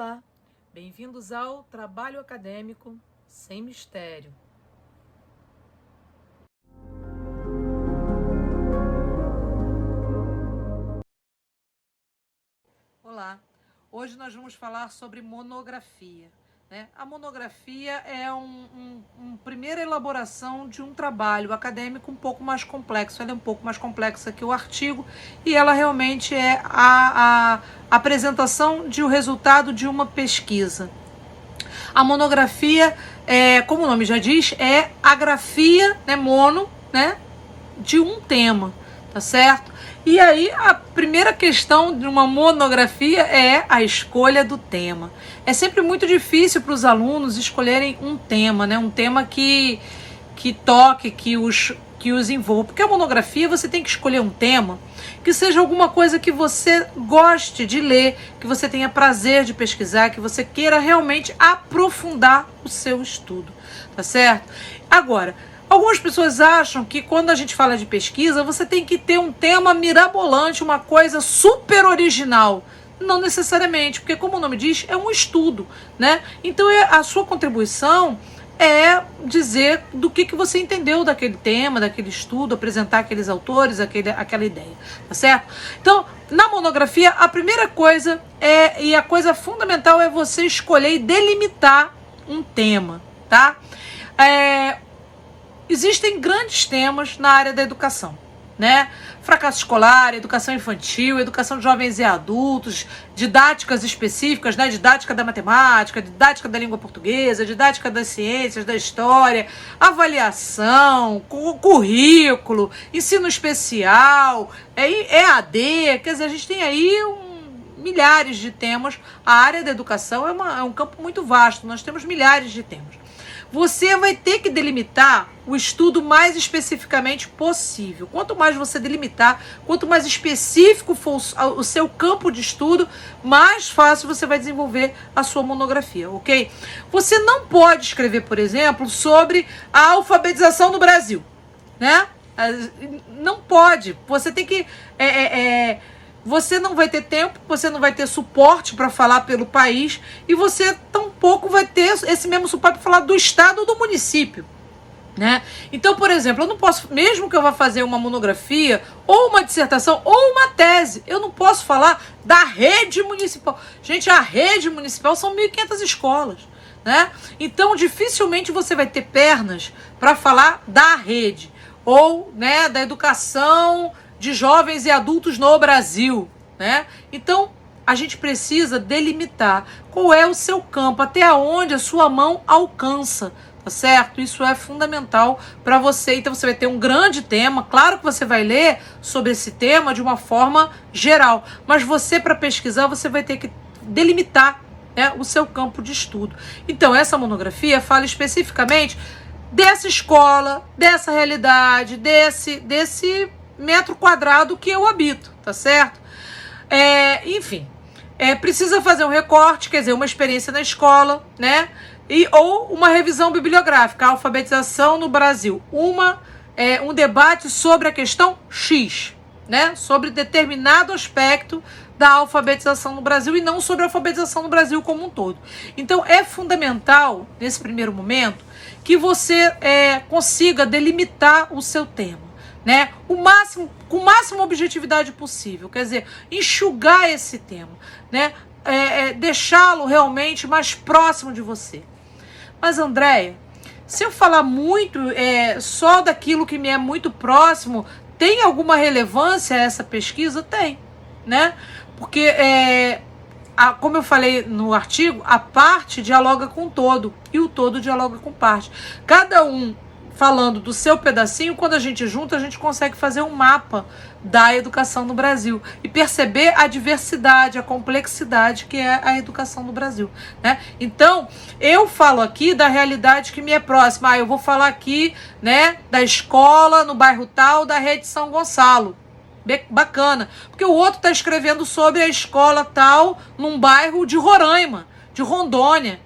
Olá, bem-vindos ao Trabalho Acadêmico Sem Mistério. Olá, hoje nós vamos falar sobre monografia. A monografia é uma primeira elaboração de um trabalho acadêmico um pouco mais complexo. Ela é um pouco mais complexa que o artigo e ela realmente é a apresentação de um resultado de uma pesquisa. A monografia, como o nome já diz, é a grafia, mono, de um tema, tá certo? E aí a primeira questão de uma monografia é a escolha do tema. É sempre muito difícil para os alunos escolherem um tema, um tema que toque, que os envolva. Porque a monografia você tem que escolher um tema que seja alguma coisa que você goste de ler, que você tenha prazer de pesquisar, que você queira realmente aprofundar o seu estudo, tá certo? Agora, algumas pessoas acham que quando a gente fala de pesquisa, você tem que ter um tema mirabolante, uma coisa super original. Não necessariamente, porque como o nome diz, é um estudo, Então a sua contribuição é dizer do que você entendeu daquele tema, daquele estudo, apresentar aqueles autores, aquela ideia, tá certo? Então, na monografia, a primeira coisa e a coisa fundamental é você escolher e delimitar um tema, tá? Existem grandes temas na área da educação, Fracasso escolar, educação infantil, educação de jovens e adultos, didáticas específicas, didática da matemática, didática da língua portuguesa, didática das ciências, da história, avaliação, currículo, ensino especial, EAD, quer dizer, a gente tem aí milhares de temas. A área da educação é um campo muito vasto, nós temos milhares de temas. Você vai ter que delimitar o estudo mais especificamente possível. Quanto mais você delimitar, quanto mais específico for o seu campo de estudo, mais fácil você vai desenvolver a sua monografia, ok? Você não pode escrever, por exemplo, sobre a alfabetização no Brasil, Não pode. Você tem que... Você não vai ter tempo, você não vai ter suporte para falar pelo país e você tampouco vai ter esse mesmo suporte para falar do estado ou do município, Então, por exemplo, eu não posso, mesmo que eu vá fazer uma monografia ou uma dissertação ou uma tese, eu não posso falar da rede municipal. Gente, a rede municipal são 1.500 escolas, Então, dificilmente você vai ter pernas para falar da rede ou, da educação de jovens e adultos no Brasil, Então, a gente precisa delimitar qual é o seu campo, até onde a sua mão alcança, tá certo? Isso é fundamental para você. Então, você vai ter um grande tema, claro que você vai ler sobre esse tema de uma forma geral, mas você, para pesquisar, você vai ter que delimitar, o seu campo de estudo. Então, essa monografia fala especificamente dessa escola, dessa realidade, desse metro quadrado que eu habito, tá certo? Enfim, precisa fazer um recorte, quer dizer, uma experiência na escola, ou uma revisão bibliográfica, a alfabetização no Brasil, um debate sobre a questão X, sobre determinado aspecto da alfabetização no Brasil e não sobre a alfabetização no Brasil como um todo. Então, é fundamental, nesse primeiro momento, que você consiga delimitar o seu tema, com o máximo objetividade possível, quer dizer, enxugar esse tema, deixá-lo realmente mais próximo de você. Mas, Andréia, se eu falar muito só daquilo que me é muito próximo, tem alguma relevância essa pesquisa? Tem, Porque, como eu falei no artigo, a parte dialoga com o todo e o todo dialoga com parte. Cada um falando do seu pedacinho, quando a gente junta, a gente consegue fazer um mapa da educação no Brasil e perceber a diversidade, a complexidade que é a educação no Brasil, Então, eu falo aqui da realidade que me é próxima. Eu vou falar aqui, da escola no bairro tal, da rede São Gonçalo. Bacana, porque o outro está escrevendo sobre a escola tal num bairro de Roraima, de Rondônia,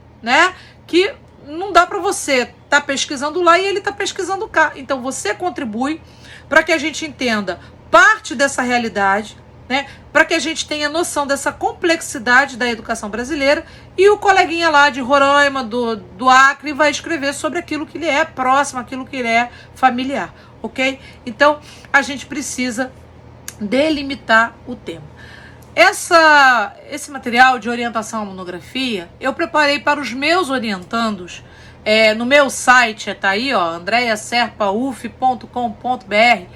que não dá para você tá pesquisando lá e ele está pesquisando cá. Então, você contribui para que a gente entenda parte dessa realidade, né, para que a gente tenha noção dessa complexidade da educação brasileira, e o coleguinha lá de Roraima, do Acre, vai escrever sobre aquilo que lhe é próximo, aquilo que lhe é familiar, ok? Então, a gente precisa delimitar o tema. Esse material de orientação à monografia, eu preparei para os meus orientandos, no meu site, tá aí, ó, andreaserpauf.com.br.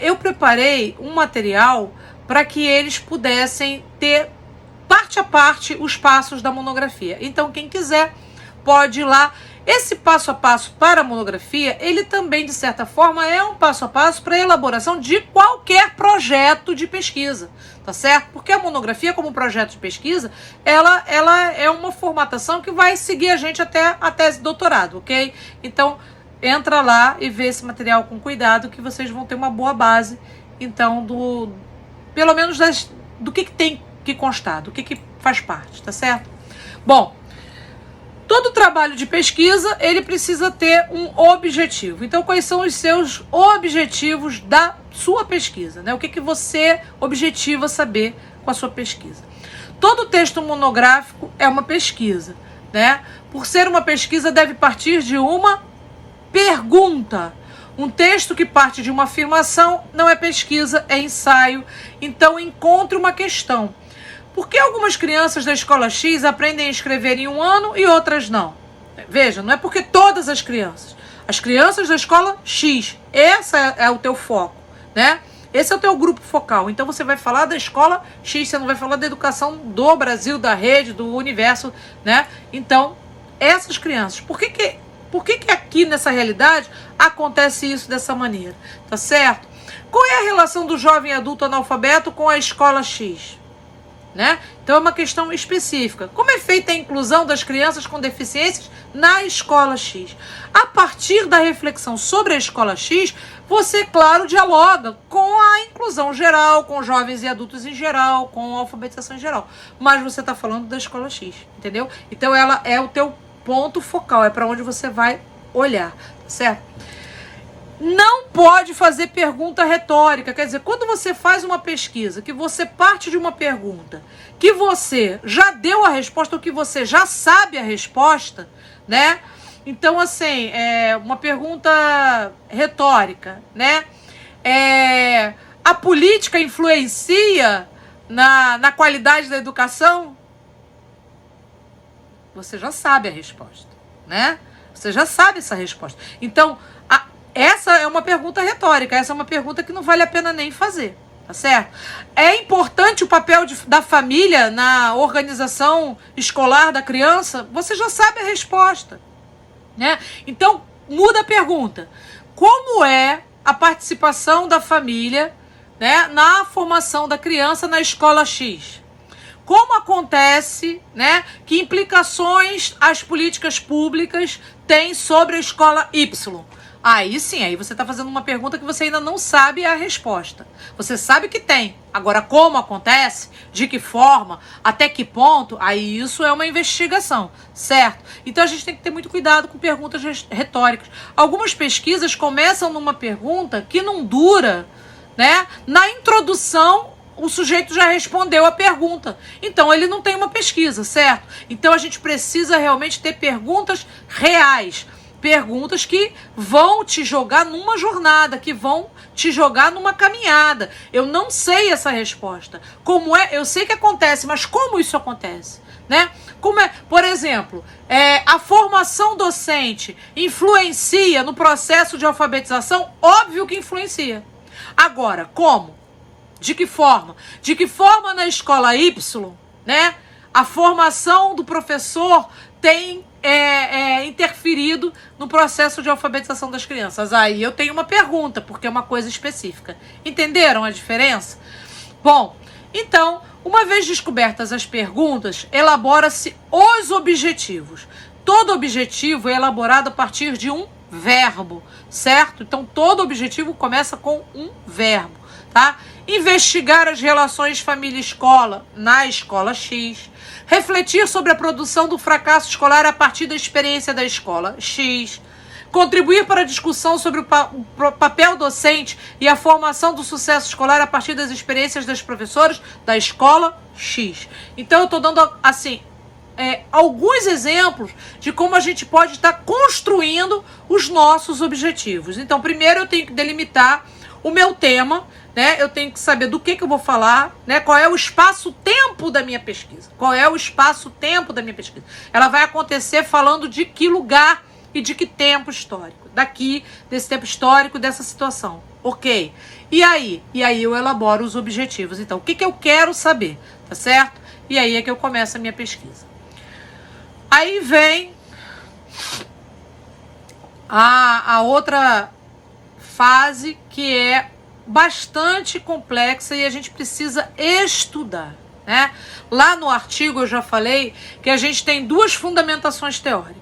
Eu preparei um material para que eles pudessem ter parte a parte os passos da monografia. Então, quem quiser pode ir lá. Esse passo a passo para a monografia, ele também, de certa forma, é um passo a passo para a elaboração de qualquer projeto de pesquisa, tá certo? Porque a monografia, como projeto de pesquisa, ela é uma formatação que vai seguir a gente até a tese de doutorado, ok? Então, entra lá e vê esse material com cuidado, que vocês vão ter uma boa base, então, pelo menos do que tem que constar, do que faz parte, tá certo? Bom, todo trabalho de pesquisa, ele precisa ter um objetivo. Então, quais são os seus objetivos da sua pesquisa, né? O que você objetiva saber com a sua pesquisa? Todo texto monográfico é uma pesquisa, né? Por ser uma pesquisa, deve partir de uma pergunta. Um texto que parte de uma afirmação não é pesquisa, é ensaio. Então, encontre uma questão. Por que algumas crianças da escola X aprendem a escrever em 1 ano e outras não? Veja, não é porque todas as crianças da escola X, esse é o teu foco, né? Esse é o teu grupo focal. Então você vai falar da escola X, você não vai falar da educação do Brasil, da rede, do universo, né? Então, essas crianças, por que aqui nessa realidade acontece isso dessa maneira? Tá certo? Qual é a relação do jovem adulto analfabeto com a escola X? Né? Então é uma questão específica. Como é feita a inclusão das crianças com deficiências na escola X? A partir da reflexão sobre a escola X, você, claro, dialoga com a inclusão geral, com jovens e adultos em geral, com a alfabetização em geral. Mas você está falando da escola X, entendeu? Então ela é o teu ponto focal, é para onde você vai olhar, certo? Não pode fazer pergunta retórica. Quer dizer, quando você faz uma pesquisa, que você parte de uma pergunta, que você já deu a resposta, ou que você já sabe a resposta, né? Então, assim, uma pergunta retórica, né? A política influencia na qualidade da educação? Você já sabe a resposta, né? Você já sabe essa resposta. Então, essa é uma pergunta retórica, essa é uma pergunta que não vale a pena nem fazer, tá certo? É importante o papel da família na organização escolar da criança? Você já sabe a resposta, né? Então, muda a pergunta. Como é a participação da família, né, na formação da criança na escola X? Como acontece, né? Que implicações as políticas públicas têm sobre a escola Y? Aí sim, aí você está fazendo uma pergunta que você ainda não sabe a resposta. Você sabe que tem. Agora, como acontece, de que forma, até que ponto, aí isso é uma investigação, certo? Então a gente tem que ter muito cuidado com perguntas retóricas. Algumas pesquisas começam numa pergunta que não dura, né? Na introdução, o sujeito já respondeu a pergunta. Então, ele não tem uma pesquisa, certo? Então, a gente precisa realmente ter perguntas reais. Perguntas que vão te jogar numa jornada, que vão te jogar numa caminhada. Eu não sei essa resposta. Como é? Eu sei que acontece, mas como isso acontece? Né? Como é? Por exemplo, a formação docente influencia no processo de alfabetização? Óbvio que influencia. Agora, como? De que forma? De que forma na escola Y, né, a formação do professor tem interferido no processo de alfabetização das crianças? Aí eu tenho uma pergunta, porque é uma coisa específica. Entenderam a diferença? Bom, então, uma vez descobertas as perguntas, elabora-se os objetivos. Todo objetivo é elaborado a partir de um verbo, certo? Então, todo objetivo começa com um verbo, tá? Investigar as relações família-escola na escola X, refletir sobre a produção do fracasso escolar a partir da experiência da escola X, Contribuir para a discussão sobre o papel docente e a formação do sucesso escolar a partir das experiências das professoras da escola X. Então eu estou dando, assim, alguns exemplos de como a gente pode estar construindo os nossos objetivos. Então, primeiro eu tenho que delimitar o meu tema, né? Eu tenho que saber do que eu vou falar, né? Qual é o espaço-tempo da minha pesquisa. Qual é o espaço-tempo da minha pesquisa? Ela vai acontecer falando de que lugar e de que tempo histórico. Daqui, desse tempo histórico, dessa situação. Ok? E aí? E aí eu elaboro os objetivos. Então, o que eu quero saber? Tá certo? E aí é que eu começo a minha pesquisa. Aí vem a outra fase, que é bastante complexa e a gente precisa estudar, né? Lá no artigo eu já falei que a gente tem duas fundamentações teóricas.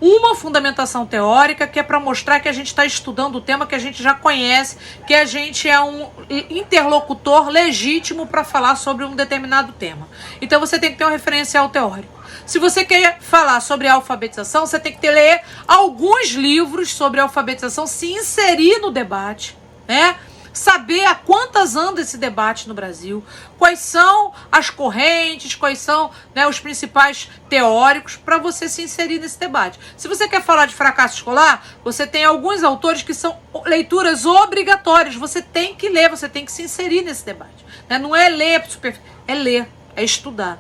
Uma fundamentação teórica, que é para mostrar que a gente está estudando o tema que a gente já conhece, que a gente é um interlocutor legítimo para falar sobre um determinado tema. Então você tem que ter um referencial teórico. Se você quer falar sobre alfabetização, você tem que ler alguns livros sobre alfabetização, se inserir no debate, né? Saber a quantas anda esse debate no Brasil, quais são as correntes, quais são, né, os principais teóricos para você se inserir nesse debate. Se você quer falar de fracasso escolar, você tem alguns autores que são leituras obrigatórias. Você tem que ler, você tem que se inserir nesse debate, né? Não é ler, é ler, é estudar.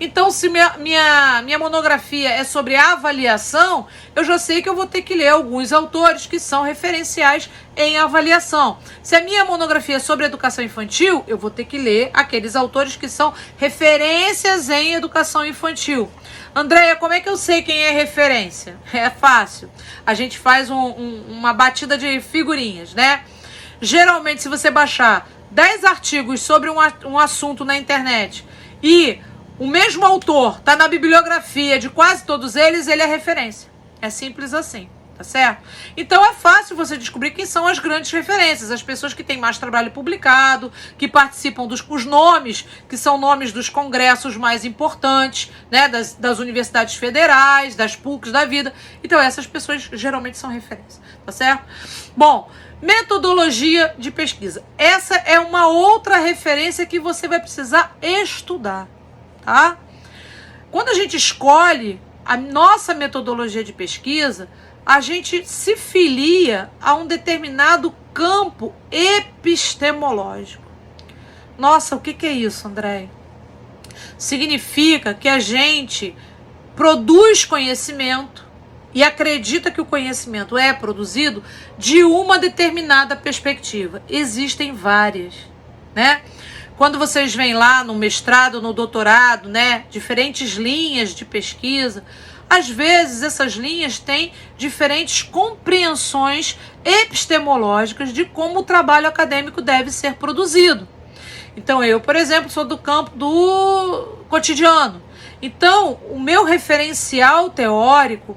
Então, se minha monografia é sobre avaliação, eu já sei que eu vou ter que ler alguns autores que são referenciais em avaliação. Se a minha monografia é sobre educação infantil, eu vou ter que ler aqueles autores que são referências em educação infantil. Andréia, como é que eu sei quem é referência? É fácil. A gente faz uma batida de figurinhas, né? Geralmente, se você baixar 10 artigos sobre um assunto na internet e o mesmo autor está na bibliografia de quase todos eles, ele é referência. É simples assim, tá certo? Então é fácil você descobrir quem são as grandes referências, as pessoas que têm mais trabalho publicado, que participam os nomes, que são nomes dos congressos mais importantes, né, das universidades federais, das PUCs da vida. Então essas pessoas geralmente são referências, tá certo? Bom, metodologia de pesquisa. Essa é uma outra referência que você vai precisar estudar. Tá? Quando a gente escolhe a nossa metodologia de pesquisa, a gente se filia a um determinado campo epistemológico. Nossa, o que é isso, André? Significa que a gente produz conhecimento e acredita que o conhecimento é produzido de uma determinada perspectiva. Existem várias, né? Quando vocês vêm lá no mestrado, no doutorado, né, diferentes linhas de pesquisa, às vezes essas linhas têm diferentes compreensões epistemológicas de como o trabalho acadêmico deve ser produzido. Então eu, por exemplo, sou do campo do cotidiano. Então o meu referencial teórico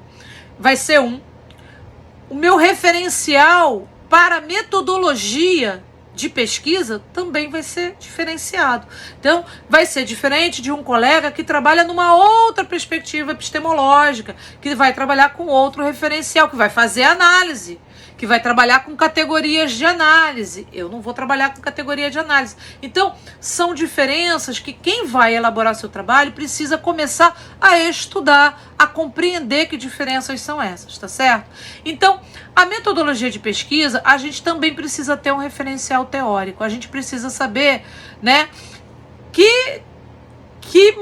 vai ser o meu referencial para metodologia de pesquisa também vai ser diferenciado. Então, vai ser diferente de um colega que trabalha numa outra perspectiva epistemológica, que vai trabalhar com outro referencial, que vai fazer análise, que vai trabalhar com categorias de análise. Eu não vou trabalhar com categoria de análise. Então, são diferenças que quem vai elaborar seu trabalho precisa começar a estudar, a compreender que diferenças são essas, tá certo? Então, a metodologia de pesquisa, a gente também precisa ter um referencial teórico. A gente precisa saber, né, que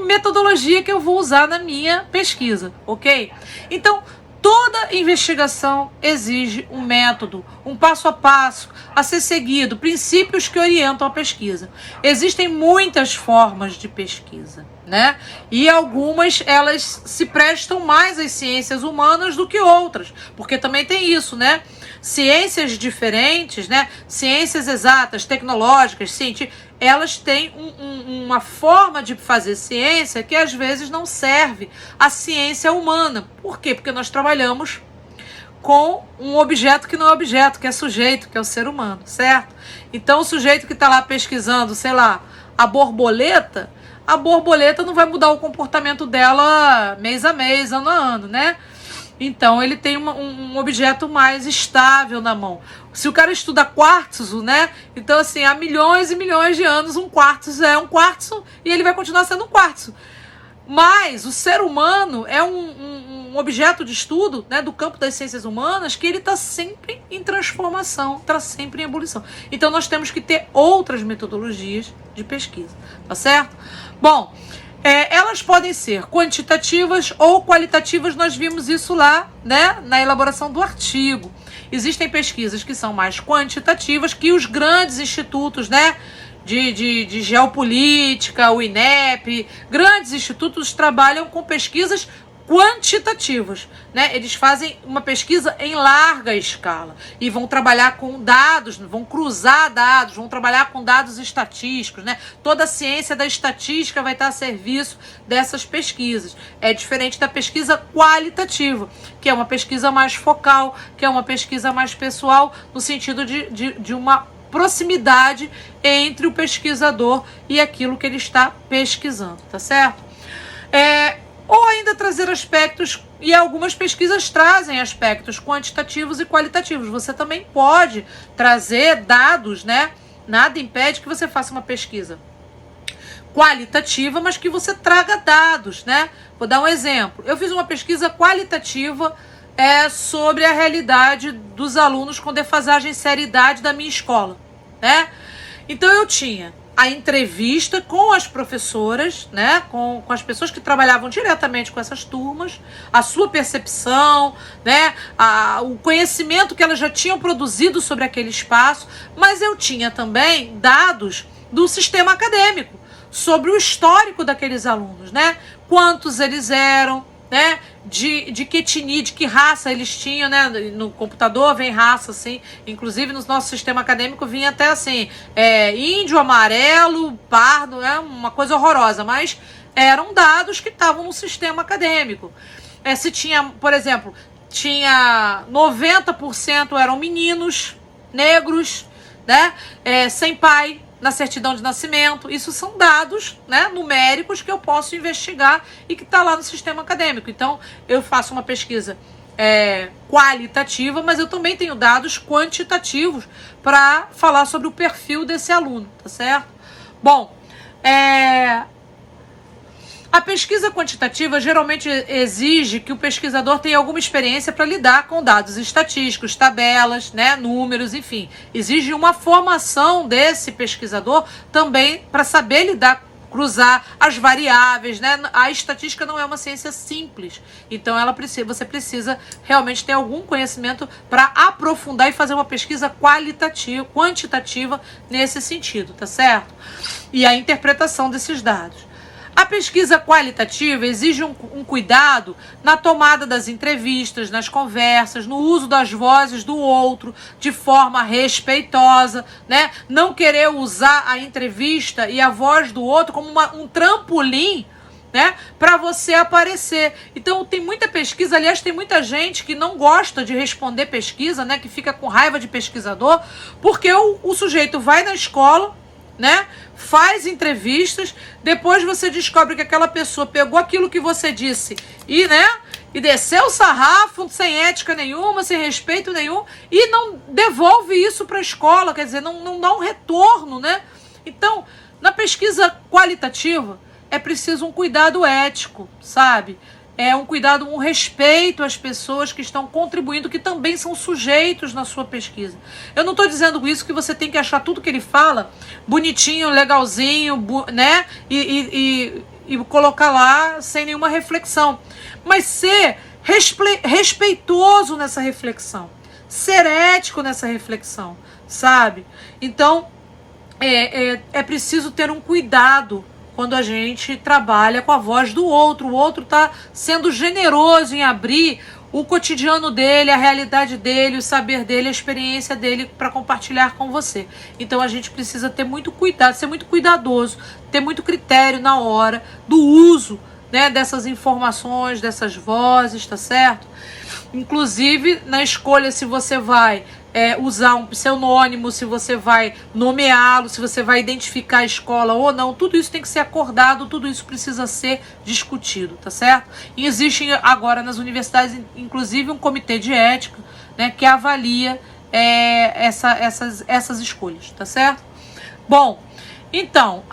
metodologia que eu vou usar na minha pesquisa, ok? Então, toda investigação exige um método, um passo a passo a ser seguido, princípios que orientam a pesquisa. Existem muitas formas de pesquisa, né? E algumas elas se prestam mais às ciências humanas do que outras, porque também tem isso, né? Ciências diferentes, né? Ciências exatas, tecnológicas, científicas, elas têm uma forma de fazer ciência que às vezes não serve à ciência humana. Por quê? Porque nós trabalhamos com um objeto que não é objeto, que é sujeito, que é o ser humano, certo? Então o sujeito que está lá pesquisando, sei lá, a borboleta não vai mudar o comportamento dela mês a mês, ano a ano, né? Então ele tem um objeto mais estável na mão. Se o cara estuda quartzo, né? Então assim, há milhões e milhões de anos um quartzo é um quartzo e ele vai continuar sendo um quartzo. Mas o ser humano é um objeto de estudo, né, do campo das ciências humanas, que ele está sempre em transformação, está sempre em ebulição. Então nós temos que ter outras metodologias de pesquisa, tá certo? Bom, elas podem ser quantitativas ou qualitativas, nós vimos isso lá, né, na elaboração do artigo. Existem pesquisas que são mais quantitativas, que os grandes institutos, né, de geopolítica, o INEP, grandes institutos trabalham com pesquisas quantitativas, né? Eles fazem uma pesquisa em larga escala e vão trabalhar com dados, vão cruzar dados, vão trabalhar com dados estatísticos, né? Toda a ciência da estatística vai estar a serviço dessas pesquisas. É diferente da pesquisa qualitativa, que é uma pesquisa mais focal, que é uma pesquisa mais pessoal, no sentido de uma proximidade entre o pesquisador e aquilo que ele está pesquisando, tá certo? Ou ainda trazer aspectos, e algumas pesquisas trazem aspectos quantitativos e qualitativos. Você também pode trazer dados, né? Nada impede que você faça uma pesquisa qualitativa, mas que você traga dados, né? Vou dar um exemplo. Eu fiz uma pesquisa qualitativa sobre a realidade dos alunos com defasagem e seriedade da minha escola, né? Então eu tinha a entrevista com as professoras, né, com as pessoas que trabalhavam diretamente com essas turmas, a sua percepção, né, o conhecimento que elas já tinham produzido sobre aquele espaço, mas eu tinha também dados do sistema acadêmico sobre o histórico daqueles alunos, né, quantos eles eram, né, de que etnia, de que raça eles tinham, né? No computador vem raça, assim, inclusive no nosso sistema acadêmico vinha até assim, índio, amarelo, pardo, uma coisa horrorosa, mas eram dados que estavam no sistema acadêmico. Se tinha, por exemplo, tinha 90% eram meninos negros, né? Sem pai na certidão de nascimento. Isso são dados, né, numéricos que eu posso investigar e que está lá no sistema acadêmico. Então, eu faço uma pesquisa qualitativa, mas eu também tenho dados quantitativos para falar sobre o perfil desse aluno, tá certo? Bom, a pesquisa quantitativa geralmente exige que o pesquisador tenha alguma experiência para lidar com dados estatísticos, tabelas, né, números, enfim. Exige uma formação desse pesquisador também para saber lidar, cruzar as variáveis, né? A estatística não é uma ciência simples, então você precisa realmente ter algum conhecimento para aprofundar e fazer uma pesquisa quantitativa nesse sentido, tá certo? E a interpretação desses dados. A pesquisa qualitativa exige um cuidado na tomada das entrevistas, nas conversas, no uso das vozes do outro de forma respeitosa, né? Não querer usar a entrevista e a voz do outro como um trampolim, né, para você aparecer. Então tem muita pesquisa, aliás, tem muita gente que não gosta de responder pesquisa, né, que fica com raiva de pesquisador, porque o sujeito vai na escola, né, faz entrevistas, depois você descobre que aquela pessoa pegou aquilo que você disse e desceu o sarrafo sem ética nenhuma, sem respeito nenhum, e não devolve isso para a escola, quer dizer, não dá um retorno, né? Então, na pesquisa qualitativa, é preciso um cuidado ético, sabe? Um cuidado, um respeito às pessoas que estão contribuindo, que também são sujeitos na sua pesquisa. Eu não estou dizendo isso que você tem que achar tudo que ele fala bonitinho, legalzinho, né? E colocar lá sem nenhuma reflexão. Mas ser respeitoso nessa reflexão. Ser ético nessa reflexão, sabe? Então, é preciso ter um cuidado quando a gente trabalha com a voz do outro. O outro está sendo generoso em abrir o cotidiano dele, a realidade dele, o saber dele, a experiência dele para compartilhar com você. Então a gente precisa ter muito cuidado, ser muito cuidadoso, ter muito critério na hora do uso, né, dessas informações, dessas vozes, tá certo? Inclusive na escolha se você vai usar um pseudônimo, se você vai nomeá-lo, se você vai identificar a escola ou não. Tudo isso tem que ser acordado, tudo isso precisa ser discutido, tá certo? E existe agora nas universidades, inclusive, um comitê de ética, né, que avalia essas escolhas, tá certo? Bom, então,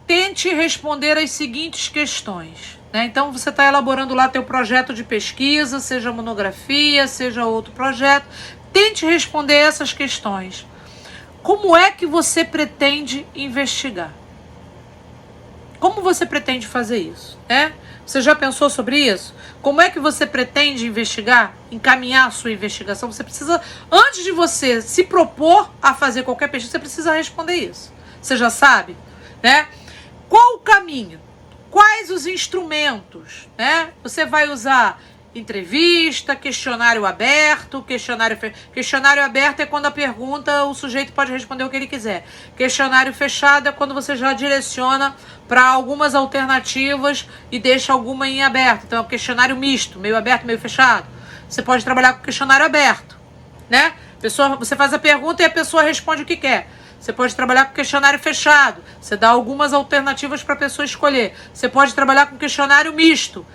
tente responder as seguintes questões, né? Então, você está elaborando lá teu projeto de pesquisa, seja monografia, seja outro projeto. Tente responder essas questões. Como é que você pretende investigar? Como você pretende fazer isso, né? Você já pensou sobre isso? Como é que você pretende investigar, encaminhar a sua investigação? Você precisa, antes de você se propor a fazer qualquer pesquisa, você precisa responder isso. Você já sabe, né? Qual o caminho? Quais os instrumentos, né? Você vai usar entrevista, questionário aberto, questionário aberto é quando a pergunta, o sujeito pode responder o que ele quiser. Questionário fechado é quando você já direciona para algumas alternativas e deixa alguma em aberto. Então é um questionário misto, meio aberto, meio fechado. Você pode trabalhar com questionário aberto, né? Você faz a pergunta e a pessoa responde o que quer. Você pode trabalhar com questionário fechado. Você dá algumas alternativas para a pessoa escolher. Você pode trabalhar com questionário misto.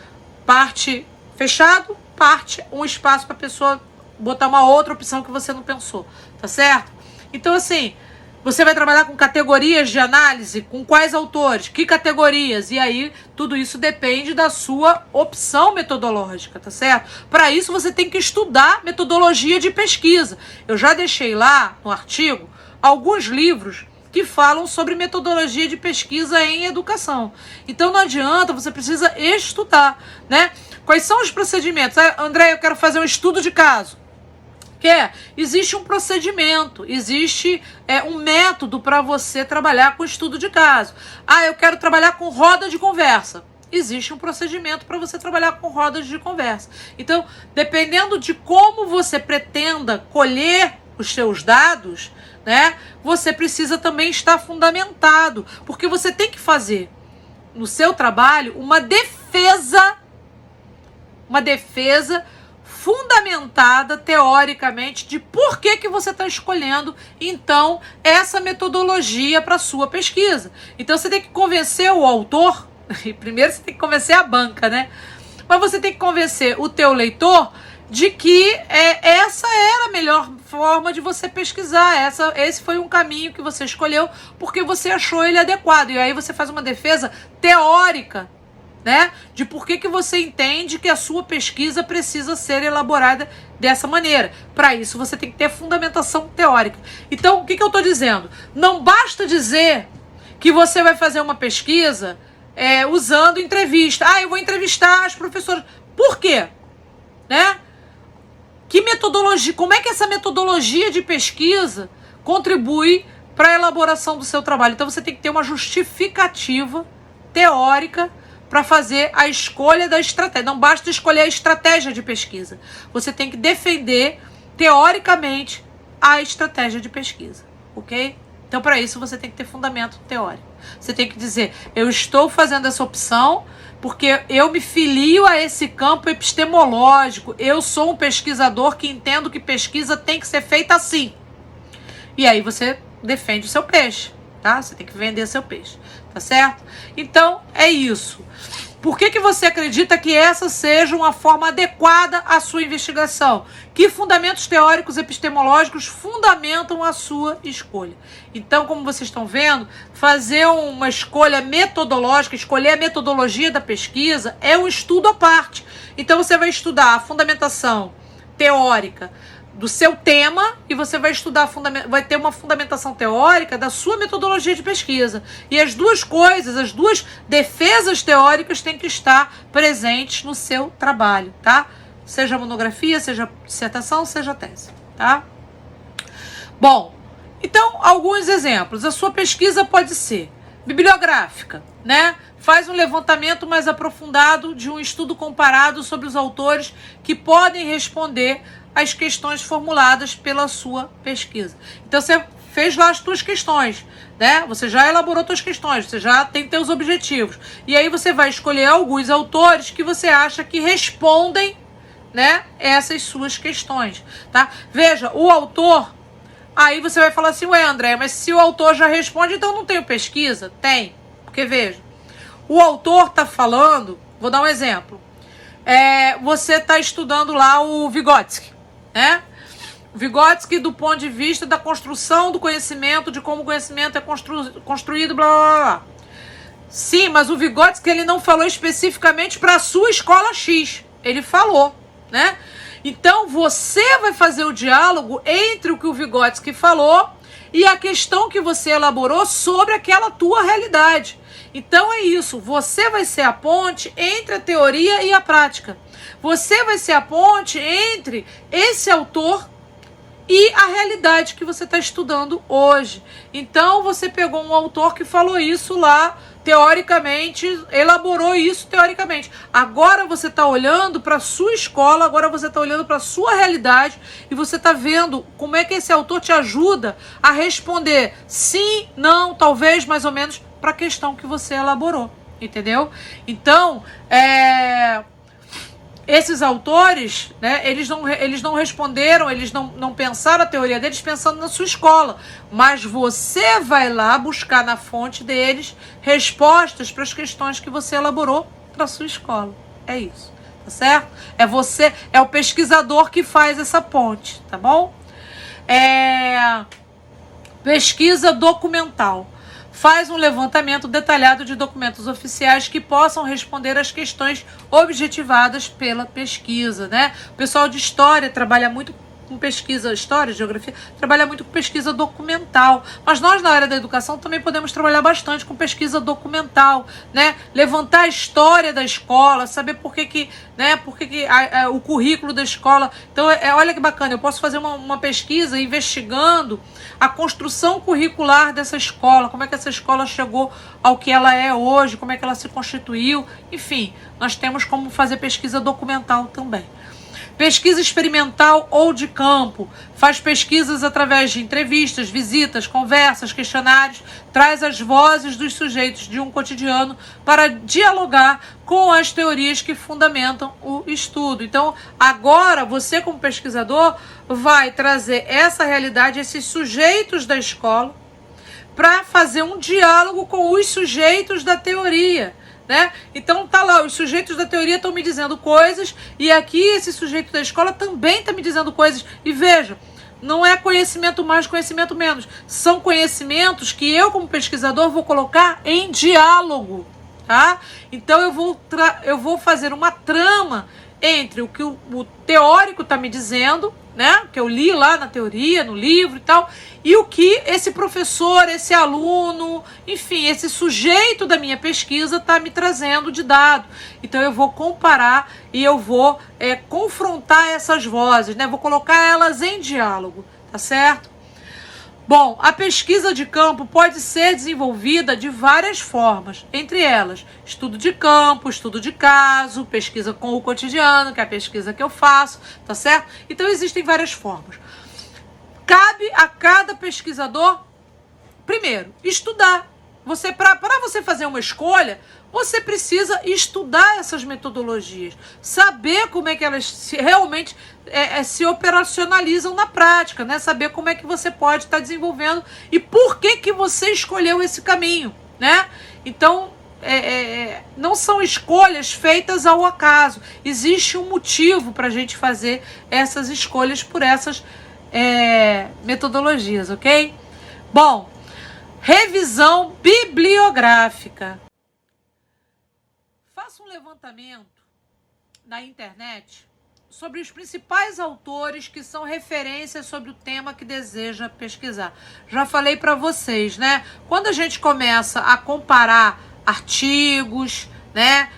Parte fechado, parte um espaço para a pessoa botar uma outra opção que você não pensou. Tá certo? Então, assim, você vai trabalhar com categorias de análise? Com quais autores? Que categorias? E aí, tudo isso depende da sua opção metodológica, tá certo? Para isso, você tem que estudar metodologia de pesquisa. Eu já deixei lá no artigo alguns livros que falam sobre metodologia de pesquisa em educação. Então não adianta, você precisa estudar, né? Quais são os procedimentos? André, eu quero fazer um estudo de caso. Existe um procedimento, existe um método para você trabalhar com estudo de caso. Eu quero trabalhar com roda de conversa. Existe um procedimento para você trabalhar com rodas de conversa. Então, dependendo de como você pretenda colher os seus dados, né, você precisa também estar fundamentado, porque você tem que fazer no seu trabalho uma defesa fundamentada teoricamente de por que você está escolhendo, então, essa metodologia para a sua pesquisa. Então, você tem que convencer o autor, e primeiro você tem que convencer a banca, né? Mas você tem que convencer o teu leitor de que essa era a melhor forma de você pesquisar, esse foi um caminho que você escolheu porque você achou ele adequado. E aí você faz uma defesa teórica, né, de por que você entende que a sua pesquisa precisa ser elaborada dessa maneira. Para isso você tem que ter fundamentação teórica. Então, o que eu estou dizendo? Não basta dizer que você vai fazer uma pesquisa usando entrevista. Eu vou entrevistar as professoras. Por quê? Né? Que metodologia, como é que essa metodologia de pesquisa contribui para a elaboração do seu trabalho? Então você tem que ter uma justificativa teórica para fazer a escolha da estratégia. Não basta escolher a estratégia de pesquisa. Você tem que defender teoricamente a estratégia de pesquisa, ok? Então, para isso, você tem que ter fundamento teórico. Você tem que dizer, eu estou fazendo essa opção porque eu me filio a esse campo epistemológico. Eu sou um pesquisador que entendo que pesquisa tem que ser feita assim. E aí você defende o seu peixe, tá? Você tem que vender seu peixe, tá certo? Então, é isso. Por que você acredita que essa seja uma forma adequada à sua investigação? Que fundamentos teóricos epistemológicos fundamentam a sua escolha? Então, como vocês estão vendo, fazer uma escolha metodológica, escolher a metodologia da pesquisa é um estudo à parte. Então, você vai estudar a fundamentação teórica do seu tema e você vai estudar, vai ter uma fundamentação teórica da sua metodologia de pesquisa. E as duas coisas, as duas defesas teóricas têm que estar presentes no seu trabalho, tá? Seja monografia, seja dissertação, seja tese, tá? Bom, então, alguns exemplos. A sua pesquisa pode ser bibliográfica, né? Faz um levantamento mais aprofundado de um estudo comparado sobre os autores que podem responder as questões formuladas pela sua pesquisa. Então, você fez lá as suas questões, né? Você já elaborou suas questões, você já tem seus objetivos. E aí você vai escolher alguns autores que você acha que respondem né, essas suas questões, tá? Veja, o autor, aí você vai falar assim, ué, André, mas se o autor já responde, então não tenho pesquisa? Tem, porque veja, o autor tá falando, vou dar um exemplo, você tá estudando lá o Vygotsky, né? Vygotsky do ponto de vista da construção do conhecimento, de como o conhecimento é construído, blá, blá, blá. Sim, mas o Vygotsky ele não falou especificamente para a sua escola X. Ele falou, né? Então você vai fazer o diálogo entre o que o Vygotsky falou e a questão que você elaborou sobre aquela tua realidade. Então é isso, você vai ser a ponte entre a teoria e a prática. Você vai ser a ponte entre esse autor e a realidade que você está estudando hoje. Então você pegou um autor que falou isso lá, teoricamente, elaborou isso teoricamente. Agora você está olhando para a sua escola, agora você está olhando para a sua realidade e você está vendo como é que esse autor te ajuda a responder sim, não, talvez, mais ou menos, para a questão que você elaborou. Entendeu? Então, esses autores, né, eles não responderam, eles não pensaram a teoria deles pensando na sua escola, mas você vai lá buscar na fonte deles respostas para as questões que você elaborou para a sua escola. É isso, tá certo? É você, é o pesquisador que faz essa ponte, tá bom? Pesquisa documental. Faz um levantamento detalhado de documentos oficiais que possam responder às questões objetivadas pela pesquisa, né? O pessoal de história trabalha muito com pesquisa, história, geografia, trabalha muito com pesquisa documental. Mas nós, na área da educação, também podemos trabalhar bastante com pesquisa documental, né? Levantar a história da escola, saber por que o currículo da escola. Então, olha que bacana, eu posso fazer uma pesquisa investigando a construção curricular dessa escola, como é que essa escola chegou ao que ela é hoje, como é que ela se constituiu. Enfim, nós temos como fazer pesquisa documental também. Pesquisa experimental ou de campo. Faz pesquisas através de entrevistas, visitas, conversas, questionários. Traz as vozes dos sujeitos de um cotidiano para dialogar com as teorias que fundamentam o estudo. Então, agora, você como pesquisador vai trazer essa realidade, esses sujeitos da escola, para fazer um diálogo com os sujeitos da teoria. Né? Então tá lá, os sujeitos da teoria estão me dizendo coisas e aqui esse sujeito da escola também está me dizendo coisas. E veja, não é conhecimento mais, conhecimento menos. São conhecimentos que eu, como pesquisador, vou colocar em diálogo. Tá? Então eu vou fazer uma trama entre o que o teórico está me dizendo, né? Que eu li lá na teoria, no livro e tal, e o que esse professor, esse aluno, enfim, esse sujeito da minha pesquisa está me trazendo de dado. Então eu vou comparar e eu vou confrontar essas vozes, né? Vou colocar elas em diálogo, tá certo? Bom, a pesquisa de campo pode ser desenvolvida de várias formas, entre elas, estudo de campo, estudo de caso, pesquisa com o cotidiano, que é a pesquisa que eu faço, tá certo? Então existem várias formas. Cabe a cada pesquisador, primeiro, estudar. Para você fazer uma escolha, você precisa estudar essas metodologias, saber como é que elas realmente se operacionalizam na prática, né? Saber como é que você pode estar desenvolvendo e por que você escolheu esse caminho, né? Então, não são escolhas feitas ao acaso. Existe um motivo para a gente fazer essas escolhas por essas metodologias, ok? Bom, revisão bibliográfica. Faça um levantamento na internet sobre os principais autores que são referências sobre o tema que deseja pesquisar. Já falei para vocês, né? Quando a gente começa a comparar artigos, né?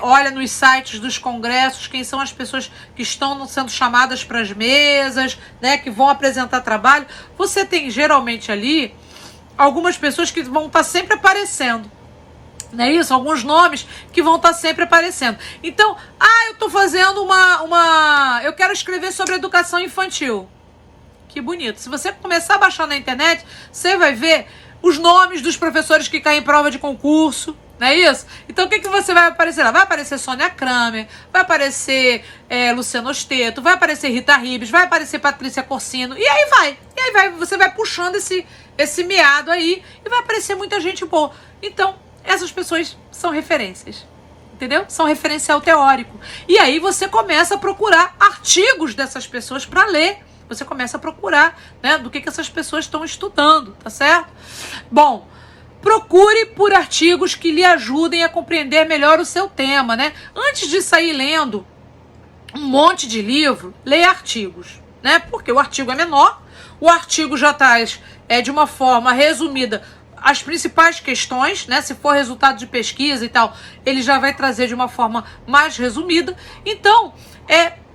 Olha nos sites dos congressos quem são as pessoas que estão sendo chamadas para as mesas, né? Que vão apresentar trabalho. Você tem geralmente ali algumas pessoas que vão estar sempre aparecendo. Não é isso? Alguns nomes que vão estar sempre aparecendo. Então, eu estou fazendo eu quero escrever sobre educação infantil. Que bonito. Se você começar a baixar na internet, você vai ver os nomes dos professores que caem em prova de concurso, Não é isso? Então o que você vai aparecer lá? Vai aparecer Sônia Kramer, vai aparecer Luciano Osteto, vai aparecer Rita Ribes, vai aparecer Patrícia Corsino, e aí vai, você vai puxando esse miado aí e vai aparecer muita gente boa. Então, essas pessoas são referências, entendeu? São referencial teórico. E aí você começa a procurar artigos dessas pessoas para ler. Você começa a procurar, né, do que essas pessoas estão estudando, tá certo? Bom, procure por artigos que lhe ajudem a compreender melhor o seu tema, né? Antes de sair lendo um monte de livro, leia artigos, né? Porque o artigo é menor, o artigo já traz de uma forma resumida as principais questões, né? Se for resultado de pesquisa e tal, ele já vai trazer de uma forma mais resumida. Então,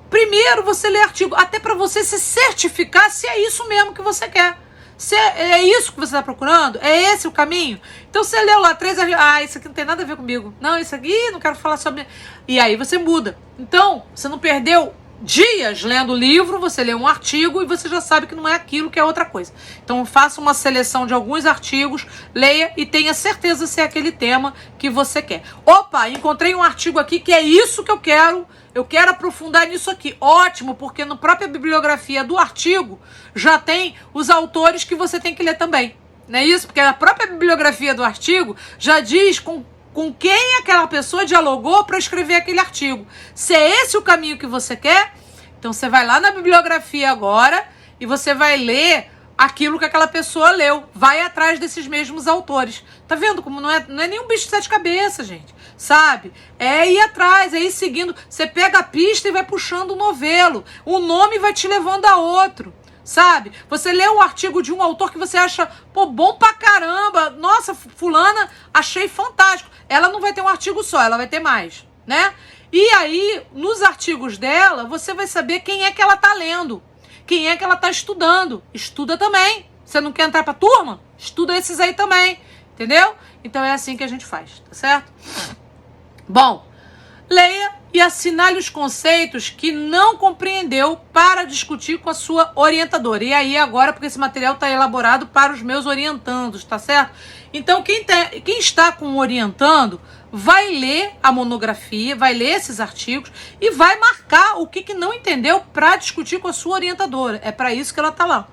primeiro você lê artigo, até para você se certificar se é isso mesmo que você quer. Se é isso que você está procurando? É esse o caminho? Então você leu lá 3 artigos, isso aqui não tem nada a ver comigo. Não, isso aqui não quero falar sobre... E aí você muda. Então, você não perdeu dias lendo o livro, você lê um artigo e você já sabe que não é aquilo, que é outra coisa. Então faça uma seleção de alguns artigos, leia e tenha certeza se é aquele tema que você quer. Opa, encontrei um artigo aqui que é isso que eu quero aprofundar nisso aqui. Ótimo, porque na própria bibliografia do artigo já tem os autores que você tem que ler também. Não é isso? Porque a própria bibliografia do artigo já diz com quem aquela pessoa dialogou para escrever aquele artigo. Se é esse o caminho que você quer, então você vai lá na bibliografia agora e você vai ler aquilo que aquela pessoa leu. Vai atrás desses mesmos autores. Tá vendo como não é nenhum bicho de 7 cabeças, gente? Sabe? É ir atrás, é ir seguindo. Você pega a pista e vai puxando o novelo. O nome vai te levando a outro. Sabe? Você lê um artigo de um autor que você acha, bom pra caramba. Nossa, fulana, achei fantástico. Ela não vai ter um artigo só, ela vai ter mais, né? E aí, nos artigos dela, você vai saber quem é que ela tá lendo. Quem é que ela tá estudando. Estuda também. Você não quer entrar pra turma? Estuda esses aí também. Entendeu? Então é assim que a gente faz, tá certo? Bom, leia e assinale os conceitos que não compreendeu para discutir com a sua orientadora. E aí agora, porque esse material está elaborado para os meus orientandos, tá certo? Então quem está com o orientando vai ler a monografia, vai ler esses artigos e vai marcar o que não entendeu para discutir com a sua orientadora. É para isso que ela está lá.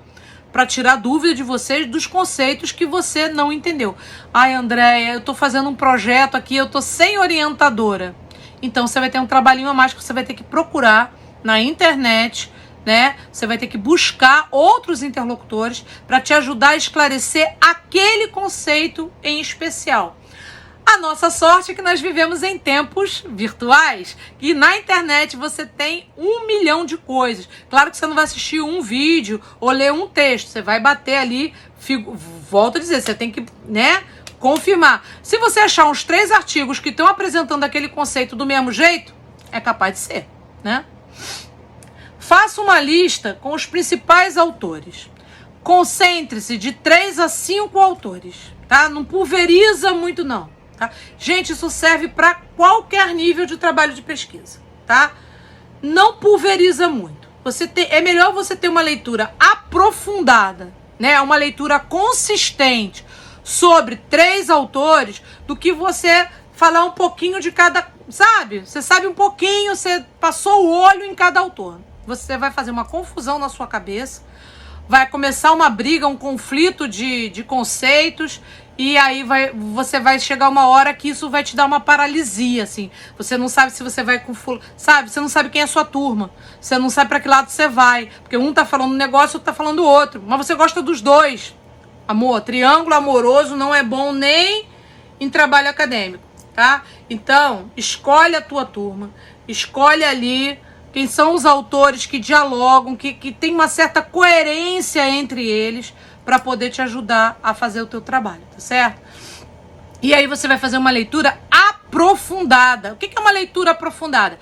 Para tirar dúvida de vocês dos conceitos que você não entendeu. Ai, Andréia, eu estou fazendo um projeto aqui, eu estou sem orientadora. Então você vai ter um trabalhinho a mais que você vai ter que procurar na internet, né? Você vai ter que buscar outros interlocutores para te ajudar a esclarecer aquele conceito em especial. A nossa sorte é que nós vivemos em tempos virtuais, que na internet você tem 1 milhão de coisas. Claro que você não vai assistir um vídeo ou ler um texto, você vai bater ali, volto a dizer, você tem que, né, confirmar. Se você achar uns 3 artigos que estão apresentando aquele conceito do mesmo jeito, é capaz de ser, né? Faça uma lista com os principais autores. Concentre-se de 3 a 5 autores, tá? Não pulveriza muito, não. Tá? Gente, isso serve para qualquer nível de trabalho de pesquisa, tá? Não pulveriza muito. É melhor você ter uma leitura aprofundada, né? Uma leitura consistente sobre 3 autores do que você falar um pouquinho de cada, sabe? Você sabe um pouquinho, você passou o olho em cada autor. Você vai fazer uma confusão na sua cabeça, vai começar uma briga, um conflito de conceitos. E aí você vai chegar uma hora que isso vai te dar uma paralisia, assim. Você não sabe se você vai com... Sabe? Você não sabe quem é a sua turma. Você não sabe para que lado você vai. Porque um tá falando um negócio, outro tá falando o outro. Mas você gosta dos dois. Amor, triângulo amoroso não é bom nem em trabalho acadêmico, tá? Então, escolhe a tua turma. Escolhe ali quem são os autores que dialogam, que tem uma certa coerência entre eles, para poder te ajudar a fazer o teu trabalho, tá certo? E aí você vai fazer uma leitura aprofundada. O que é uma leitura aprofundada?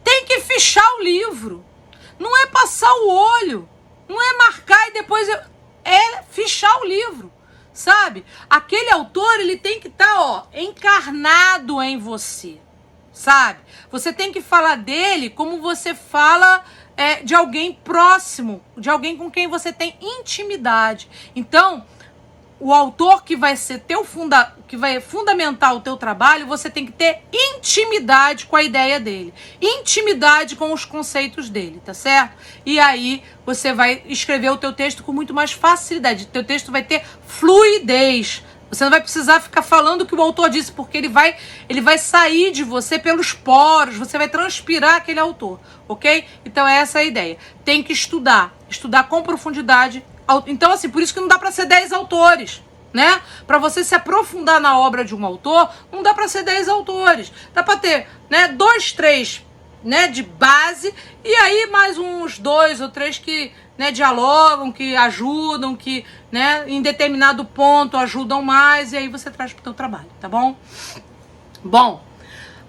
Tem que fichar o livro. Não é passar o olho. Não é marcar e depois... É fichar o livro, sabe? Aquele autor, ele tem que estar, encarnado em você, sabe? Você tem que falar dele como você fala... de alguém próximo, de alguém com quem você tem intimidade. Então, o autor que vai ser que vai fundamentar o teu trabalho, você tem que ter intimidade com a ideia dele, intimidade com os conceitos dele, tá certo? E aí você vai escrever o teu texto com muito mais facilidade. O teu texto vai ter fluidez. Você não vai precisar ficar falando o que o autor disse, porque ele vai sair de você pelos poros, você vai transpirar aquele autor, ok? Então essa é a ideia. Tem que estudar com profundidade. Então, assim, por isso que não dá para ser 10 autores, né? Para você se aprofundar na obra de um autor, não dá para ser 10 autores. Dá para ter, né, 2, 3, né, de base, e aí mais uns 2 ou 3 que, né, dialogam, que ajudam, que, né, em determinado ponto ajudam mais, e aí você traz pro teu trabalho, tá bom? Bom,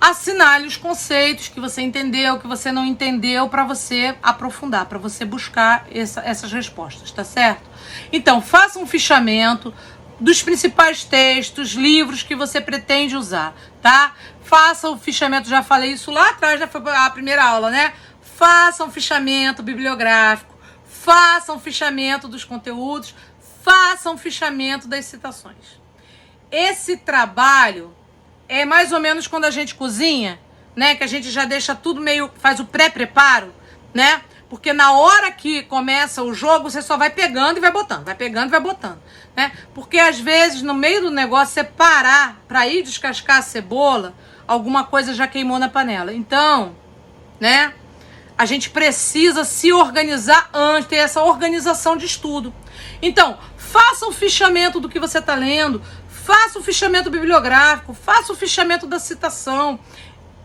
assinale os conceitos que você entendeu, que você não entendeu, para você aprofundar, para você buscar essas respostas, tá certo? Então, faça um fichamento dos principais textos, livros que você pretende usar, tá? Faça o fichamento, já falei isso lá atrás, já foi a primeira aula, né? Faça um fichamento bibliográfico, faça um fichamento dos conteúdos, faça um fichamento das citações. Esse trabalho é mais ou menos quando a gente cozinha, né? Que a gente já deixa tudo meio, faz o pré-preparo, né? Porque na hora que começa o jogo, você só vai pegando e vai botando, vai pegando e vai botando, né? Porque às vezes, no meio do negócio, você parar para ir descascar a cebola, alguma coisa já queimou na panela. Então, né? A gente precisa se organizar antes, ter essa organização de estudo. Então, faça o fichamento do que você está lendo, faça o fichamento bibliográfico, faça o fichamento da citação.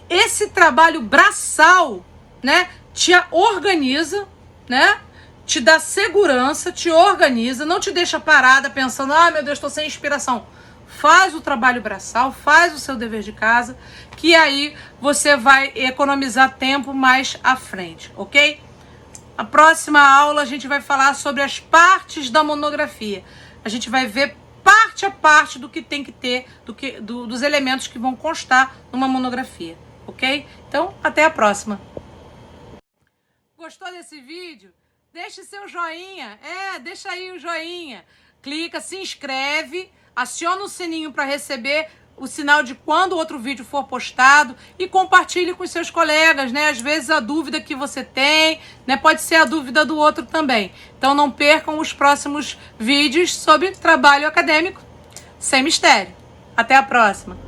Esse trabalho braçal, né, te organiza, né, te dá segurança, te organiza, não te deixa parada pensando, ah, meu Deus, estou sem inspiração. Faz o trabalho braçal, faz o seu dever de casa, que aí você vai economizar tempo mais à frente, ok? A próxima aula a gente vai falar sobre as partes da monografia. A gente vai ver parte a parte do que tem que ter, dos elementos que vão constar numa monografia, ok? Então, até a próxima. Gostou desse vídeo? Deixe seu joinha, deixa aí o joinha. Clica, se inscreve, aciona o sininho para receber o sinal de quando o outro vídeo for postado e compartilhe com seus colegas, né? Às vezes a dúvida que você tem, né, pode ser a dúvida do outro também. Então não percam os próximos vídeos sobre trabalho acadêmico sem mistério. Até a próxima!